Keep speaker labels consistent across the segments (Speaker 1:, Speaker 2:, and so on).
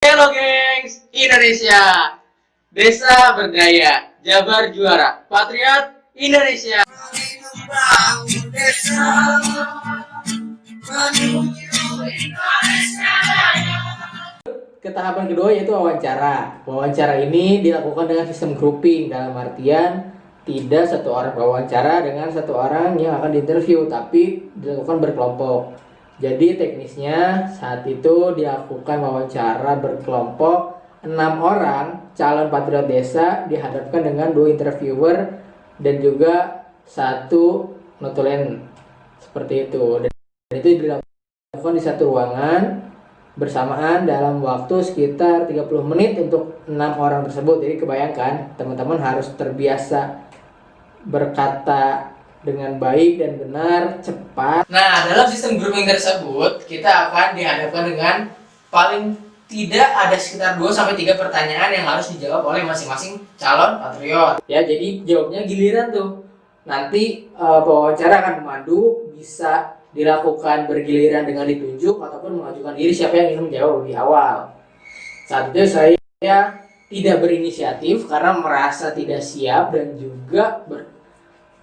Speaker 1: Halo gengs, Indonesia, Desa Berdaya, Jabar Juara, Patriot Indonesia. Ke tahapan kedua yaitu wawancara. Wawancara ini dilakukan dengan sistem grouping, dalam artian tidak satu orang wawancara dengan satu orang yang akan diinterview, tapi dilakukan berkelompok. Jadi teknisnya saat itu dilakukan wawancara berkelompok 6 orang calon patriot desa dihadapkan dengan 2 interviewer dan juga 1 notulen seperti itu. Dan itu dilakukan di satu ruangan bersamaan dalam waktu sekitar 30 menit untuk 6 orang tersebut. Jadi kebayangkan teman-teman harus terbiasa berkata dengan baik dan benar, cepat. Nah, dalam sistem grouping tersebut kita akan dihadapkan dengan paling tidak ada sekitar 2-3 pertanyaan yang harus dijawab oleh masing-masing calon patriot. Ya, jadi jawabnya giliran tuh. Nanti pewawancara akan memandu, bisa dilakukan bergiliran dengan ditunjuk ataupun mengajukan diri siapa yang ingin menjawab di awal. Saat itu saya tidak berinisiatif karena merasa tidak siap dan juga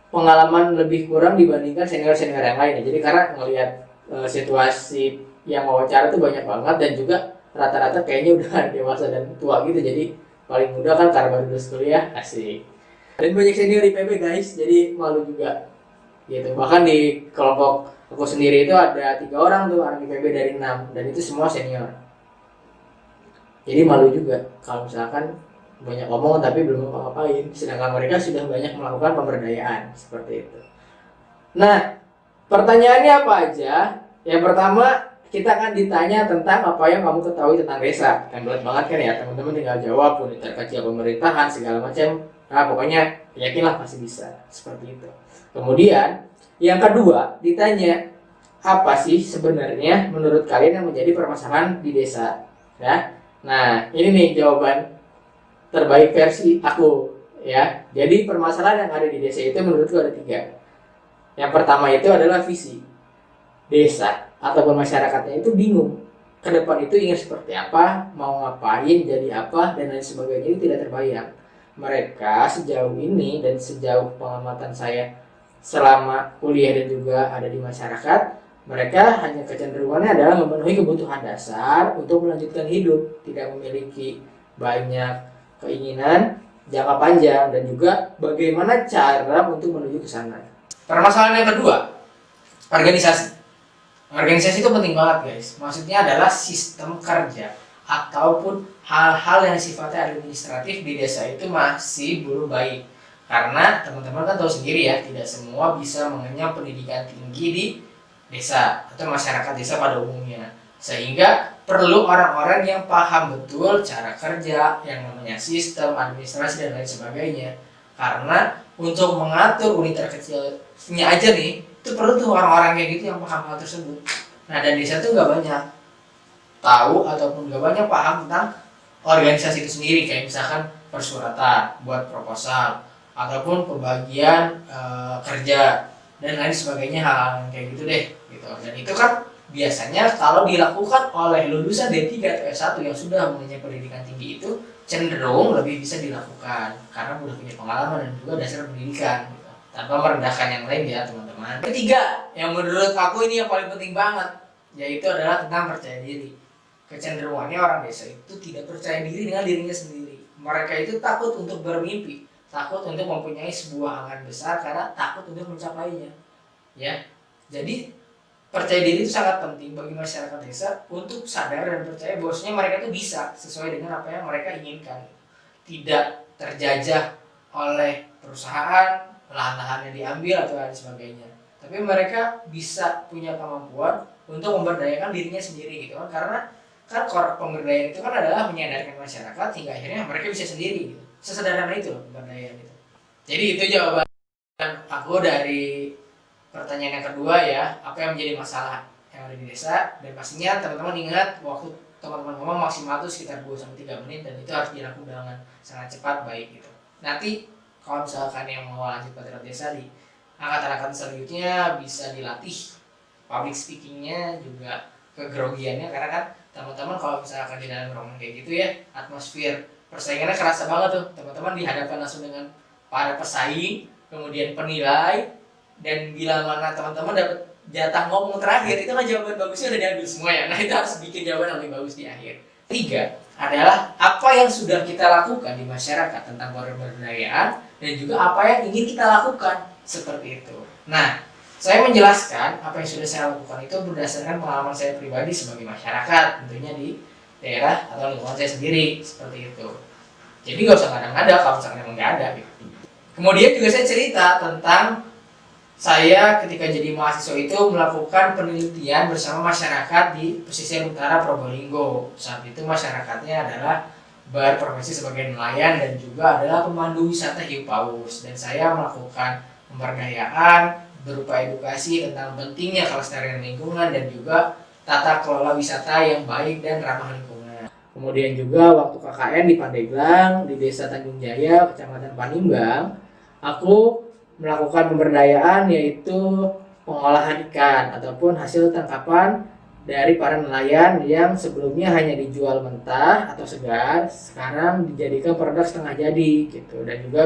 Speaker 1: pengalaman lebih kurang dibandingkan senior-senior yang lain. Jadi karena melihat situasi yang wawancara itu banyak banget dan juga rata-rata kayaknya udah dewasa dan tua gitu. Jadi paling muda kan karena baru lulus kuliah, asik. Dan banyak senior IPB guys, jadi malu juga gitu. Bahkan di kelompok aku sendiri itu ada 3 orang tuh anak IPB dari 6 dan itu semua senior. Jadi malu juga kalau misalkan banyak ngomong tapi belum apa-apain, sedangkan mereka sudah banyak melakukan pemberdayaan seperti itu. Nah, pertanyaannya apa aja? Yang pertama, kita akan ditanya tentang apa yang kamu ketahui tentang desa. Kan berat banget kan ya, teman-teman tinggal jawab unit terkecil pemerintahan segala macam. Nah, pokoknya yakinlah pasti bisa seperti itu. Kemudian yang kedua, ditanya apa sih sebenarnya menurut kalian yang menjadi permasalahan di desa, ya? Nah, ini nih jawaban terbaik versi aku, ya. Jadi permasalahan yang ada di desa itu menurutku ada 3. Yang pertama itu adalah visi. Desa ataupun masyarakatnya itu bingung ke depan itu ingin seperti apa, mau ngapain, jadi apa, dan lain sebagainya, itu tidak terbayang. Mereka sejauh ini dan sejauh pengamatan saya selama kuliah dan juga ada di masyarakat, mereka hanya kecenderungannya adalah memenuhi kebutuhan dasar untuk melanjutkan hidup, tidak memiliki banyak keinginan jangka panjang dan juga bagaimana cara untuk menuju ke sana. Permasalahan yang kedua, organisasi. Organisasi itu penting banget guys. Maksudnya adalah sistem kerja ataupun hal-hal yang sifatnya administratif di desa itu masih belum baik. Karena teman-teman kan tahu sendiri ya, tidak semua bisa mengenyam pendidikan tinggi di desa atau masyarakat desa pada umumnya. Sehingga perlu orang-orang yang paham betul cara kerja, yang namanya sistem, administrasi, dan lain sebagainya. Karena untuk mengatur unit terkecilnya aja nih, itu perlu tuh orang-orang kayak gitu yang paham hal tersebut. Nah, dan desa tuh gak banyak tahu ataupun gak banyak paham tentang organisasi itu sendiri. Kayak misalkan persuratan, buat proposal, ataupun pembagian kerja, dan lain sebagainya, hal-hal kayak gitu deh gitu. Dan itu kan biasanya kalau dilakukan oleh lulusan D3 atau S1 yang sudah mengenyam pendidikan tinggi itu cenderung lebih bisa dilakukan karena sudah punya pengalaman dan juga dasar pendidikan gitu. Tanpa merendahkan yang lain ya teman-teman. Ketiga, yang menurut aku ini yang paling penting banget, yaitu adalah tentang percaya diri. Kecenderungannya orang desa itu tidak percaya diri dengan dirinya sendiri. Mereka itu takut untuk bermimpi, takut untuk mempunyai sebuah angan besar karena takut untuk mencapainya. Ya. Jadi percaya diri itu sangat penting bagi masyarakat desa untuk sadar dan percaya bahwasanya mereka itu bisa sesuai dengan apa yang mereka inginkan. Tidak terjajah oleh perusahaan, lahan-lahannya diambil atau lain sebagainya. Tapi mereka bisa punya kemampuan untuk memberdayakan dirinya sendiri gitu kan. Karena kan core pemberdayaan itu kan adalah menyadarkan masyarakat hingga akhirnya mereka bisa sendiri gitu. Sesederhana itu loh pemberdayaan itu. Jadi itu jawaban aku dari pertanyaan yang kedua ya, apa yang menjadi masalah yang ada di desa. Dan pastinya teman-teman ingat waktu teman-teman ngomong maksimal itu sekitar 2-3 menit dan itu harus dilakukan dengan sangat cepat baik gitu. Nanti kalau misalkan yang mau lanjut patriot desa di angkatan-angkatan selanjutnya bisa dilatih public speakingnya juga kegrogiannya, karena kan teman-teman kalau misalkan di dalam ruangan kayak gitu ya, atmosfer persaingannya kerasa banget tuh. Teman-teman dihadapkan langsung dengan para pesaing, kemudian penilai, dan bila mana teman-teman dapat jatah ngomong terakhir, itu kan jawaban bagusnya udah diambil semua ya. Nah, itu harus bikin jawaban yang lebih bagus di akhir. Tiga adalah apa yang sudah kita lakukan di masyarakat tentang pemberdayaan dan juga apa yang ingin kita lakukan, seperti itu. Nah, saya menjelaskan apa yang sudah saya lakukan itu berdasarkan pengalaman saya pribadi sebagai masyarakat, tentunya di daerah atau lingkungan saya sendiri, seperti itu. Jadi nggak usah ngada-ngada kalau misalkan emang nggak ada gitu. Kemudian juga saya cerita tentang saya ketika jadi mahasiswa itu melakukan penelitian bersama masyarakat di pesisir utara Probolinggo. Saat itu masyarakatnya adalah berprofesi sebagai nelayan dan juga adalah pemandu wisata hiu paus. Dan saya melakukan pemberdayaan berupa edukasi tentang pentingnya kelestarian lingkungan dan juga tata kelola wisata yang baik dan ramah lingkungan. Kemudian juga waktu KKN di Pandeglang, di Desa Tanjung Jaya, Kecamatan Panimbang, aku melakukan pemberdayaan yaitu pengolahan ikan ataupun hasil tangkapan dari para nelayan yang sebelumnya hanya dijual mentah atau segar, sekarang dijadikan produk setengah jadi gitu, dan juga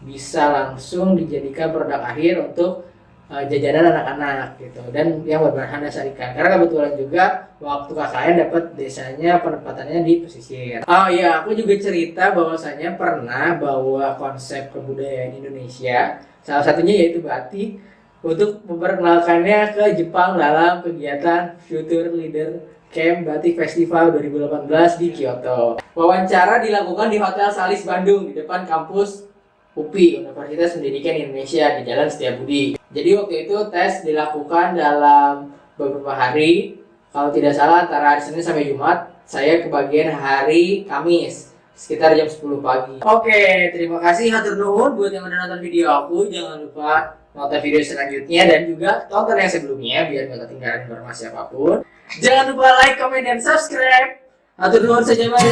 Speaker 1: bisa langsung dijadikan produk akhir untuk jajanan anak-anak gitu, dan yang berbahan dasar ikan. Karena kebetulan juga waktu KKN dapat desanya penempatannya di pesisir. Oh iya, aku juga cerita bahwasanya pernah bawa konsep kebudayaan Indonesia, salah satunya yaitu batik, untuk memperkenalkannya ke Jepang dalam kegiatan Future Leader Camp Batik Festival 2018 di Kyoto. Wawancara dilakukan di Hotel Salis Bandung di depan kampus UPI, Universitas Pendidikan Indonesia, di Jalan Setiabudi. Jadi waktu itu tes dilakukan dalam beberapa hari, kalau tidak salah antara hari Senin sampai Jumat. Saya kebagian hari Kamis sekitar jam 10 pagi. Oke, terima kasih hatur nuhun buat yang udah nonton video aku. Jangan lupa nonton video selanjutnya dan juga tonton yang sebelumnya biar gak ketinggalan informasi apapun. Jangan lupa like, comment, dan subscribe. Hatur nuhun saja, Mbak.